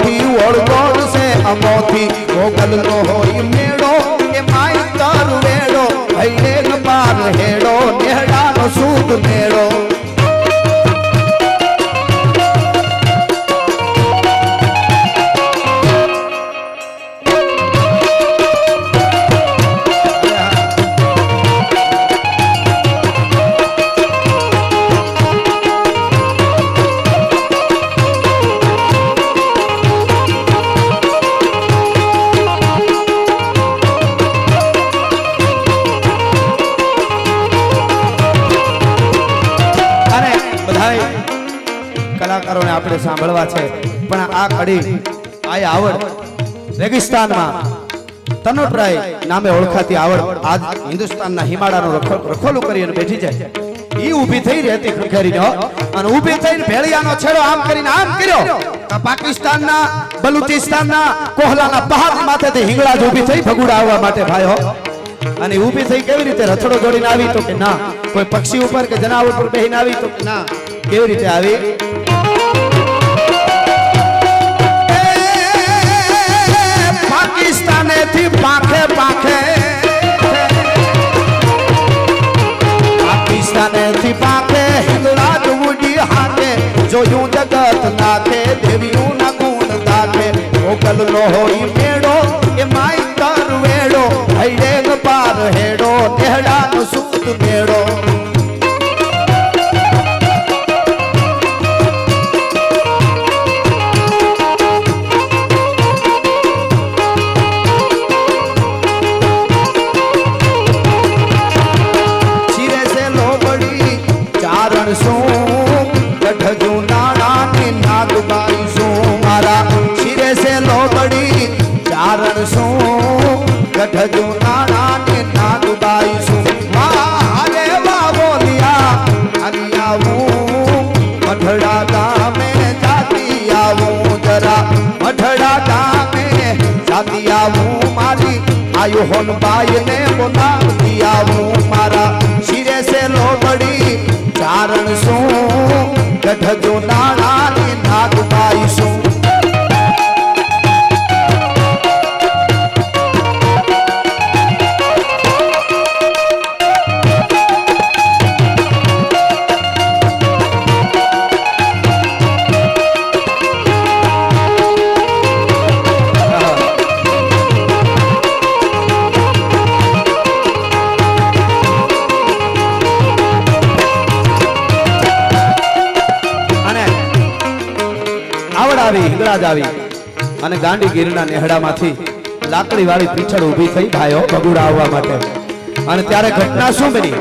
अमोथी ओळगोड़ से अमोथी goggle no होई मेड़ो ए माई तार वेड़ो भैले न पार हेड़ो नेहड़ा नो सूद मेड़ो कलाकारों ने आपणे सांभळवा छे पण आ कड़ी आय आवड रेगिस्तान में तनोटराय नामे ओळखाती आवड आज हिंदुस्तान ना हिमालयनो रखोलू करीने बैठी जाय ई ऊभी थई रहती खखरीनो अने ऊभी थईने भेड़ियानो छेड़ो आम करीने आम कर्यो पाकिस्तान ना बलूचिस्तान ना कोहला ना पहाड़ माथे थी हिंगळा ज ऊभी थई भगुड़ा आववा माटे भाईओ अने ऊभी थई केवी रीते रथड़ो जोड़ीने आवी तो के ना कोई पक्षी ऊपर के जनावर पर बेहीने आवी तो के ना केवी रीते आवी पाकिस्तान थी पाखे पाखे पाकिस्तान थी पाखे हिंगळा जुड़ी हाथे जो यूं जगत नाथे देवियों ना गुण दाखे ओकल नो होई मेड़ो ए माई तार वेड़ो भैले न पार हेड़ो नेहड़ा नो सूत मेड़ो गठजू नाना ने नागबाई सु मारे बाबोलिया अलियावू मठड़ा गामे जाती आवू जरा मठड़ा गामे जाती आवू मारी आयु होन बाई ने बोला दियावू मारा सिरे से लोबड़ी चारण सु गठजू नाना ने नागबाई सु जावी अने गांडीगीरना नेहडामांथी लाकड़ी वाली पीछड़ ऊभी थई भाईओ भगुड़ा आववा माटे अने त्यारे घटना शुं बनी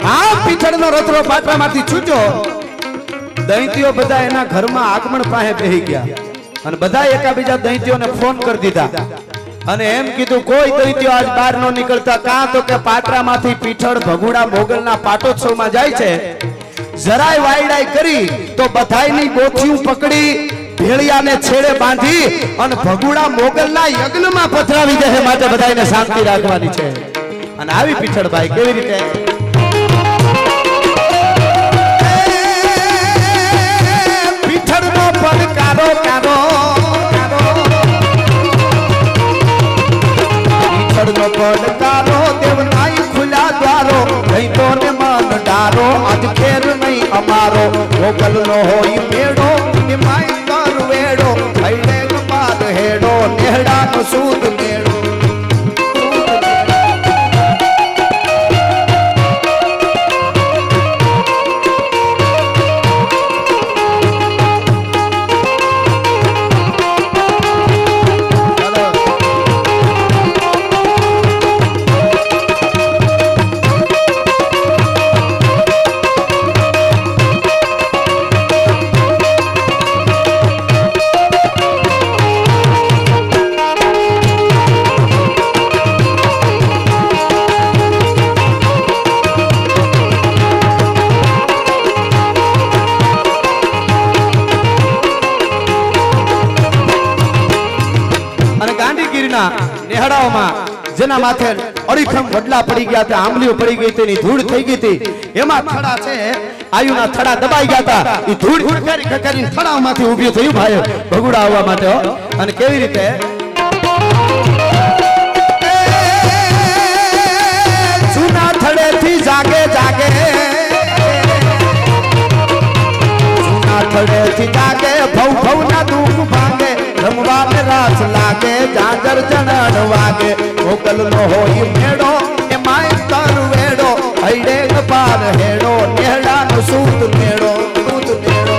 आ पीछड़नो रथड़ो पाटरामांथी छूट्यो दैत्यो बधा एना घरमां आगमन पाहे बेही गया अने बधा एकाबीजा दैत्योने फोन कर दीधा अने एम कीधुं कोई दैत्यो आज बार न निकलता का तो के पाटरामांथी पीछड़ भगुड़ा मोगलना पाटोत्सवमां जाय छे जराय वायडाई करी तो बधाईनी गोथियूं पकड़ी भेड़िया ने छेड़े बांधी और भगुड़ा मोगल ना यज्ञ में पथरावी दे माटे बधाईने शांति राखवानी छे अने आवी पीछड़ भाई केवी रीते पीछड़ नो पड़कारो कारो पीछड़ नो पड़कारो देवनाई खुला द्वारो नहीं तो ने मन डारो आज खेर नहीं अमारो मोगल नो होई मेड़ो निमाई वेड़ो भैले न पार हेड़ो नेहड़ा नो सूद मेड़ो नेहड़ाओं में जेना माथे अड़ीखम वडला पड़ी गया थे आंबलियों पड़ी गई थी धूड़ थई गई थी એમાં થડા છે આયુના થડા દબાઈ ગયા હતા ઈ ધૂળ ખખરી ખખરી થડામાંથી ઊભી થયું ભાઈ ભગુડા આવવા માટે અને કેવી રીતે જૂના થડેથી જાગે જાગે જૂના થડેથી જાગે ભવ ભવના દુઃખ ભાંગે રમવાને રાસ લાગે જાગર જણણ વાગે મોગલ નો હોય મેળો એમાંય તરવેડો હૈડે પાર હેડો નેહડા નો સૂત મેળો સૂત મેળો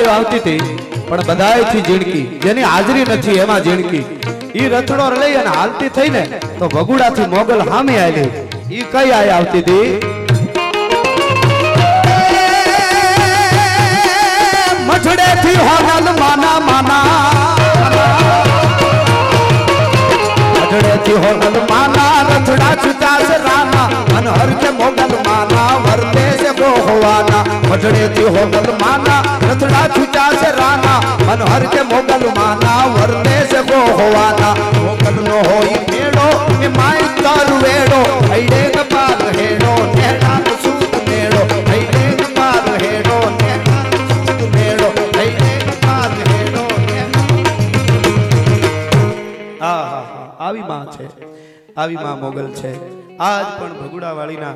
આવતી હતી પણ બધાયથી જીણકી જેની હાજરી નથી એમાં જીણકી ઈ રથડો લઈ અને હાલતી થઈને તો ભગુડાથી મોગલ સામે આવી ઈ કઈ આવતી હતી મઠડેથી હોનલ માના માના મઠડેથી હોનલ માના રથડા છુટાસ રાના અન હર કે મોગલ માના વરતે સે ગોહવાના મઠડેથી હોનલ માના રથડા છુટાસ રાના અન હર કે મોગલ માના વરતે સે ગોહવાના મોગલ નો હોય મેળો એ માય તરવેડો હૈડે કપાલ હેડો નેહડા સૂત મેળો હૈડે કપાલ હેડો નેહડા સૂત મેળો હૈડે કપાલ હેડો આવી માં છે આવી માં મોગલ છે આજ પણ ભગુડા વાળીના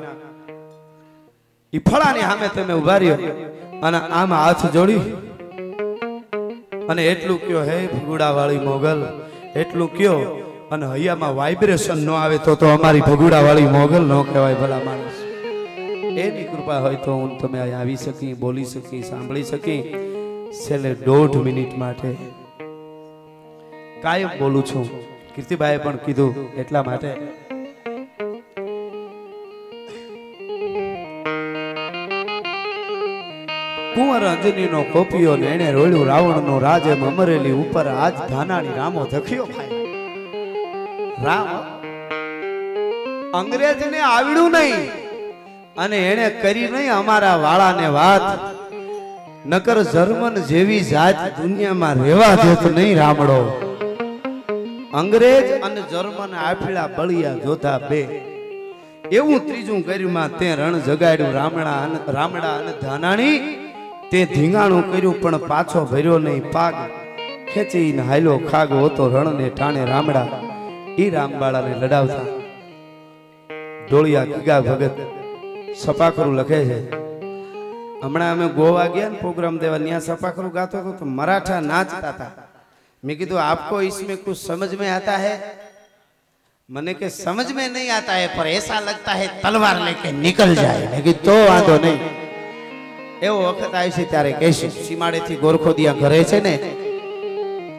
ઈ ફળાની સામે તમે ઉભા રહ્યો અને આમ હાથ જોડી અને એટલું કયો હે ભગુડા વાળી મોગલ એટલું કયો અને હૈયામાં વાઇબ્રેશન ન આવે તો અમારી ભગુડા વાળી મોગલ ન કહેવાય ભલા માણસ એની કૃપા હોય તો હું તમે આવી શકી બોલી શકી સાંભળી શકી છેલ્લે 1.5 મિનિટ માટે કાયમ બોલું છું કીર્તિભાઈએ પણ કીધું એટલા માટે કુંવર અંજનીનો કોપિયો ને એને રોળ્યું રાવણનો રાજ એમ અમરેલી ઉપર આજ ધાનાની રામો ધખ્યો ખાય રામ અંગ્રેજને આવડ્યું નહીં અને એને કરી નહીં અમારા વાળાને વાત નકર જર્મન જેવી જાત દુનિયામાં રહેવા દેત નહીં રામડો અંગ્રેજ અને જર્મન આફેલા બળિયા જોતા બે એવું ત્રીજું કર્યું તે રણ જગાડ્યું રામડા અને ધાનાણી તે ધીંગાણું કર્યું પણ પાછો ભર્યો નહીં પાગ ખેંચીને હાલ્યો ખાગ હોતો રણ ને ટાણે રામડા ઈ રામબાળાને લડાવતા ઢોળિયા કીગા ભગત સપાખરું લખે છે હમણાં અમે ગોવા ગયા ને પ્રોગ્રામ દેવા ત્યાં સપાખરું ગાતો હતો તો મરાઠા નાચતા હતા मैं कीधु आपको इसमें कुछ समझ में आता है मने के समझ में नहीं आता है पर ऐसा लगता है तलवार लेके निकल जाए मैं कीधु तो वांधो नहीं एवो वखत आवी छे त्यारे कहीशुं सीमाड़े थी गोरखोदिया घरे छे ने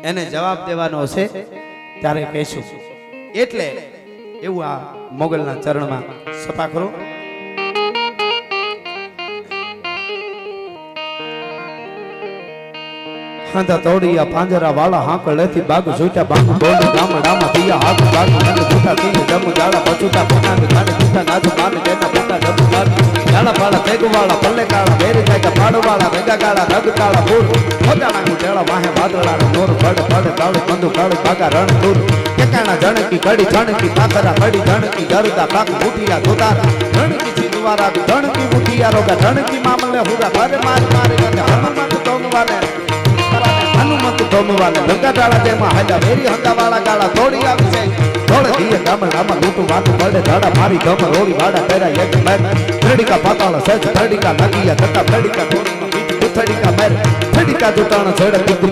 एने जवाब देवानो छे त्यारे कहीशुं एटले एवुं आ मोगलना चरणमां सपा करो हांदा तोड़िया पांजरा वाला हाकड़ेथी बाग छूटा बाग बोल गामडामा दिया हाथ बाग मन झूठा तीन जम जाला बचूटा पना के खाने झूठा नाज मान जेना पुटा जब बाग जाला पाला तेग वाला पल्ले काला बेरी जाके पाड़ वाला वेगा काला रग काला फूल होजाना को टेला वाहे वादळा नोर फड़ फड़ काळे बंदू काळे बागा रण दूर केकाना जण की कड़ी जण की पाथरा कड़ी जण की गरदा पाक मुठिया धोता जण की जिंदवारा जण की मुठिया रोगा जण की मामले हुरा मारे मार मारे हनुमंत तोमवाने हनुमंत तोमवाने लंगा डाला जेमा हाजा मेरी हंदा वाला गाला तोड़ी आवी छे तोड़ दिए गामडामा लूटू वाटू पड़े धाड़ा मारी गम रोड़ी वाड़ा पेरा एक मैर थड़ी का पाताल सच थड़ी का नगिया कटा थड़ी का तोड़ी बीच थड़ी का मैर थड़ी का जुटाना छेड़ दिग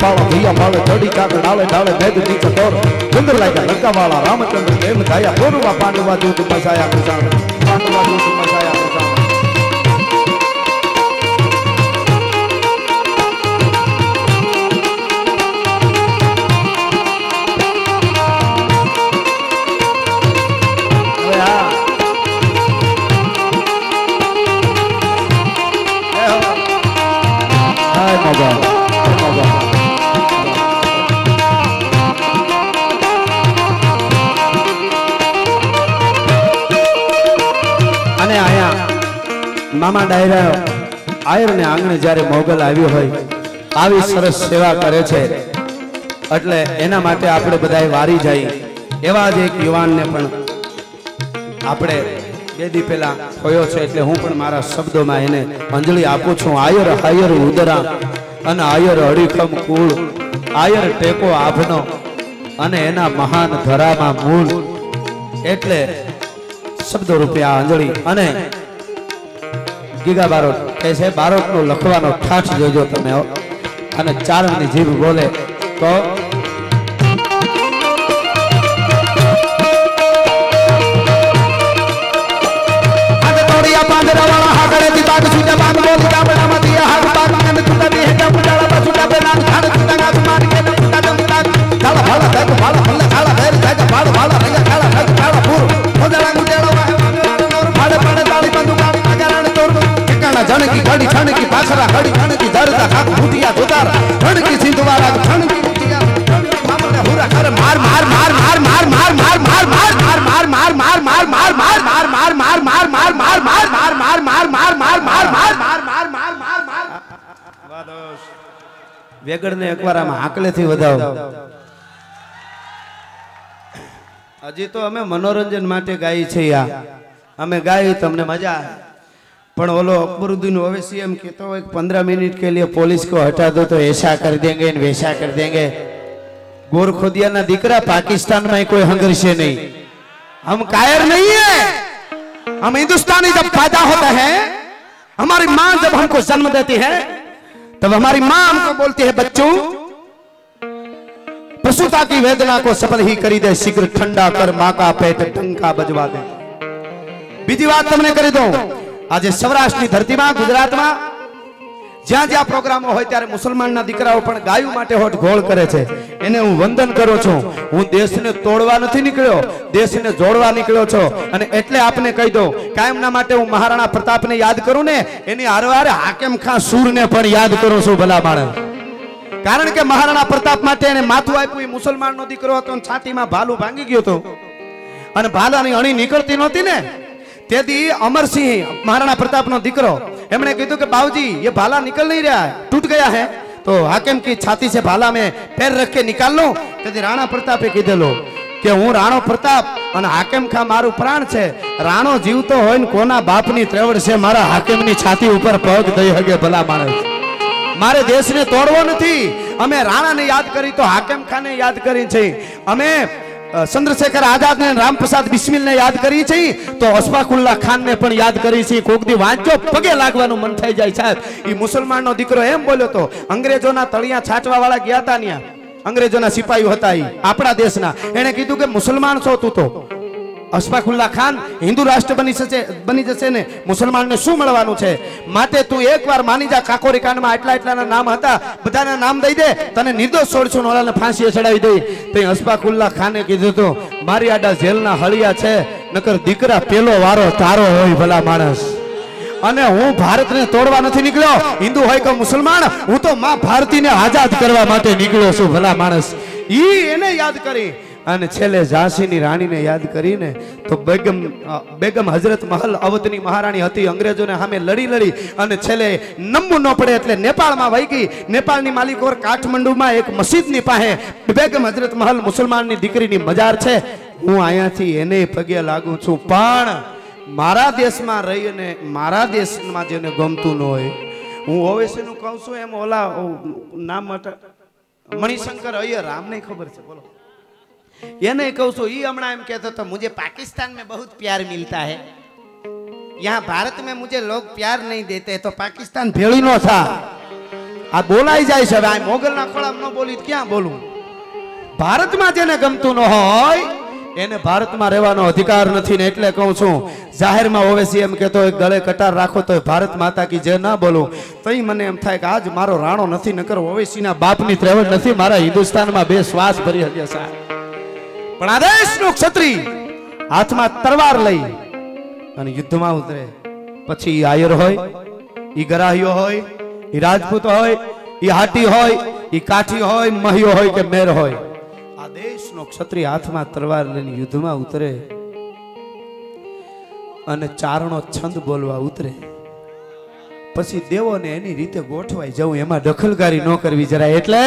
पावा भैया पावे थड़ी का डाले डाले वेद नीचे तोड़ सुंदर लागा लंका वाला रामचंद्र प्रेम थाया पूर्वा पांडवा दूत मसाया प्रसाद पांडवा दूत मसाया प्रसाद મામા ડાયરા આયર ને આંગણે જ્યારે મોગલ આવ્યો હોય આવી સરસ સેવા કરે છે એટલે એના માટે આપણે બધાએ વારી જાય એવા જ એક યુવાનને પણ આપણે બે દી પહેલા ખોયો છે એટલે હું પણ મારા શબ્દોમાં એને અંજલિ આપું છું. આયર હાયર ઉદરા અને આયર અડીખમ કુળ આયર ટેકો આભનો અને એના મહાન ધરામાં મૂળ એટલે શબ્દો રૂપિયા અંજલિ. અને ગીગા બારોટ કહે છે બારોટનો લખવાનો ઠાઠ જોજો તમે અને ચારણની જીભ બોલે તો વેગડને એકવાર આમ આકલેથી વધાવો. હજી તો અમે મનોરંજન માટે ગાઈ છે યા અમે ગાઈ તમને મજા પણ ઓલો અકબરુદ્દીન ઓવૈસી એમ कहता हो 15 मिनट के लिए पुलिस को हटा दो तो ऐसा कर देंगे वैसा कर देंगे. गोरखोदिया ना दीकरा पाकिस्तान में कोई हंगरशे नहीं. हम कायर नहीं है. हम हिंदुस्तानी जब पैदा होता है हमारी माँ जब हमको जन्म देती है तब हमारी माँ हमको बोलती है बच्चों प्रसूता की वेदना को सफल ही करी दे शीघ्र ठंडा कर माँ का पेट डंका बजवा दे. बीजी बात तुमने करी दो आज सौराष्ट्र की धरती में गुजरात में જ્યાં જ્યાં પ્રોગ્રામો હોય ત્યારે મુસલમાનના દીકરાઓ પણ ગાયું માટે હોઠ ગોળ કરે છે. એને હું વંદન કરું છું. હું દેશને તોડવા નથી નીકળ્યો દેશને જોડવા નીકળ્યો છું. અને એટલે આપને કહી દઉં કાયમના માટે હું મહારાણા પ્રતાપને યાદ કરું ને એની હારવારે હાકેમ ખાન સૂરને પણ યાદ કરું છું ભલા માણસ. કારણ કે મહારાણા પ્રતાપ માટે એને માથું આપ્યું. મુસલમાનનો દીકરો હતો અને છાતીમાં ભાલું ભાંગી ગયો હતો અને ભાલાની અણી નીકળતી નહોતી ને તેથી અમરસિંહ महाराणा प्रताप नो दीकरो हमने कीधु कि बाबूजी ये भाला निकल नहीं रहा है टूट गया है तो हाकिम की छाती से भाला में पैर रख के निकाल लो. कदी राणा प्रतापे कीधेलो कि हूँ राणो प्रताप और हाकिम खा मारू प्राण छे. राणो जीवतो होय ने कोना बापनी त्रेवड़ छे मारा हाकिमनी छाती ऊपर पग दई हगे भला माणस. मारे देश ने तोड़वो नथी. अमे राणा ने याद करी तो हाकिम खान ने याद करी छे. अमे चंद्रशेखर आजाद ने रामप्रसाद बिस्मिल ने याद करी छे तो अशफाकुल्ला खान ने पण याद करी छे. कोक दी वांचो पगे लागवानुं मन थई जाय साहेब. ई मुसलमाननो दीकरो एम बोल्यो तो अंग्रेजोना तळिया छाचवा वाळा गया ता न्या अंग्रेजोना सिपाही हता ई आपणा देशना. एणे कीधुं के मुसलमान छो तू तो अशफाकुल्ला खान हिंदू राष्ट्र बनी जशे ने मुसलमान ने शुं मळवानुं छे माटे तू एकवार मानी जा. काकोरी कांडमां आटला आटलाना नाम हता बधाना नाम दई दे तने निर्दोष छोड़शो ने ओलाने फांसीए चડાવી दई. ते अशफाकुल्ला खाने कीधुं तो मारी आडा जेलना हळिया छे नकर दीकरा पेलो वारो तारो होय भला माणस. અને હું ભારતને તોડવા નથી નીકળ્યો હિન્દુ હોય કે મુસલમાન હું તો માં ભારતીને આઝાદ કરવા માટે નીકળ્યો છું ભલા માણસ. ઈ એને યાદ કરી અને છેલ્લે ઝાંસીની રાણીને યાદ કરીને તો બેગમ હજરત મહલ અવધની મહારાણી હતી. અંગ્રેજોને સામે લડી લડી અને છેલ્લે નમવું ન પડે એટલે નેપાળમાં વહી ગઈ. નેપાળની માલિકોર કાઠમંડુમાં એક મસ્જિદની પાસે બેગમ હજરત મહલ મુસલમાનની દીકરીની મજાર છે. હું અહીંયાથી એને પગે લાગુ છું પણ મારા દેશમાં રહીને મારા દેશમાં જેને ગમતું ન હોય હું ઓવેસીનું કહું છું એમ ઓલા નામ મણિશંકર અય્યર આમને ખબર છે બોલો એને कहूँ सो ये हमणा एम कहता था मुझे पाकिस्तान में बहुत प्यार मिलता है यहाँ भारत में मुझे लोग प्यार नहीं देते तो पाकिस्तान भेड़ी नो था आ बोलाई जाए छे. आ मोगल ना खोळा न बोली क्या बोलूं. भारत में जेने गमतुं न होय એને ભારતમાં રહેવાનો અધિકાર નથી ને એટલે કહું છું જાહેરમાં ઓવેસી એમ કહેતો હોય ગળે કટાર રાખો તો ભારત માતા કી જય ના બોલું તઈ મને એમ થાય કે આજ મારો રાણો નથી નકર ઓવેસીના બાપની ત્રેવડ નથી મારા હિન્દુસ્તાનમાં બે શ્વાસ ભરી હગ્યા સાહેબ. પણ આ દેશનો ક્ષત્રિય હાથમાં તલવાર લઈ અને યુદ્ધમાં ઉતરે પછી ઈ આયર હોય ઈ ગરાહીઓ હોય ઈ રાજપૂત હોય ઈ હાટી હોય ઈ કાઠી હોય મહિયો હોય કે મેર હોય આ દેશનો ક્ષત્રિય હાથમાં તલવાર લઈને યુદ્ધમાં ઉતરે અને ચારણો છંદ બોલવા ઉતરે પછી દેવોને એની રીતે ગોઠવાઈ જવું, એમાં દખલકારી ન કરવી જરાય. એટલે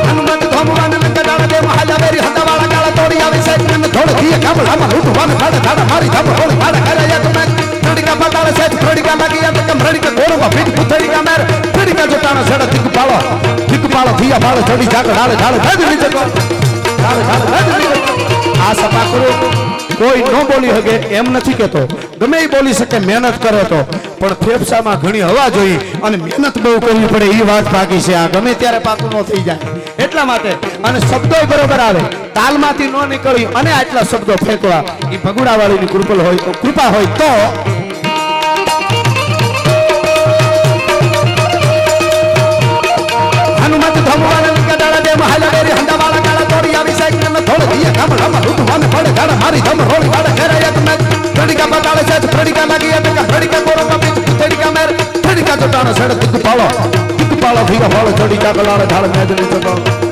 હનુમંત ધોમવાન લંકડાળ દે મહાજાવેરી હંદાવાળા કાળા તોડી આવી સાહેબ ને થોડ ધીએ કાબળામાં લૂટવાને ખાડા ખાડા મારી ધામ હોળી ખાડા ખાડા તમે ત્રડિકા પાતાળ સાહેબ ત્રડિકા લાગી આ તકમ રડિકા ગોળવા ફીટ પુથડીકા મેર ત્રડિકા જોટાનો છેડો ઠીક પાળો ધીયા પાળો થોડી જાગડ હાલે ઢાલે ઢાલે નીચે કો ઢાલે ઢાલે આ સભા કરો કોઈ ન બોલી શકે એમ નથી કેતો, ગમે એ બોલી શકે, મહેનત કરે તો, પણ ફેફસામાં ઘણી હવા જોઈએ અને મહેનત બહુ કરવી પડે એ વાત બાકી છે. આ ગમે ત્યારે પાકું ન થઈ જાય એટલા માટે, અને શબ્દો બરોબર આવે, તાલમાંથી ન નીકળી અને આટલા શબ્દો ફેંકવા એ ભગુડાવાળીની કૃપા હોય તો. હનુમંત ધમવાના નીકળાડા દે મહાલાવેરી હંડાવાળા કાળા તોડી આવી સાઈડ ને થોડ ધીએ કામળામાં લૂટવાને પડે ગાડા મારી ધમ રોળી ગાડા ઘેરાયા તમે ત્રડિકા પાતાળે છે ત્રડિકા લાગી આ તકા ત્રડિકા કોરોમાં બીજ ત્રડિકા મેર ત્રડિકા જોટાનો છેડો તીક પાળો ધીયા પાળો થોડી જાગડ હાલે ઢાળ મેદની જતો